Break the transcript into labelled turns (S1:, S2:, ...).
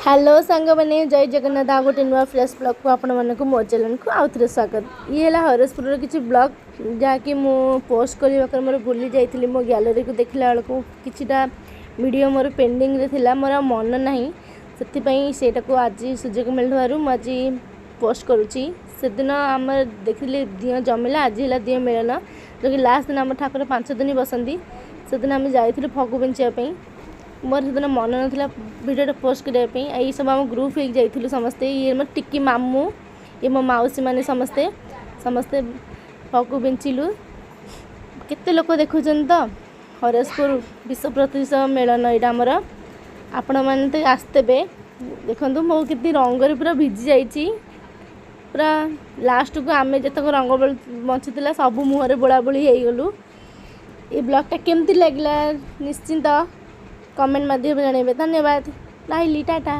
S1: Hello सांग मैंने जय जगन्नाथ आ गोटे नुआ फ्रेश ब्लॉग को आपण मानक मो चैनल को आउ थे स्वागत। ये है हरसपुर किसी ब्लॉग जहाँकि मु पोस्ट करने मोर भूली जाइली मो गैलरी को देखला बेलू किछिटा वीडियो मोर पेंडिंग रे थिला मोर मन नहीं से आज सुजोग मिलू आज पोस्ट करुच्ची से दिन आम देखिले दिह जमिला आज है दिह मिलन जो कि लास्ट दिन आम ठाकुर 5 दिन बसती से दिन आम जाइलु फगु बेंचापी मोर से मन ना वीडियो पोस्ट करने ये सब आम ग्रुप हो जाइलु समस्ते ये मो टिकी मामू ये मो मौसी मैंने समस्ते समस्ते फगु बेंचिलु केते लोक देखुं तो हरसपुर विश्व प्रतिष्ठा मेलन यहाँ आमर आपण मैंने तो आसते देखु मो कि रंग पूरा भिजी जाइए पूरा लास्ट को आम जितक रंग बचीला सब मुहर बोला बोली हो गलु। ये ब्लॉगटा केमती लगला निश्चिंत कमेंट माध्यम जानवे। धन्यवाद। लाइली टाटा।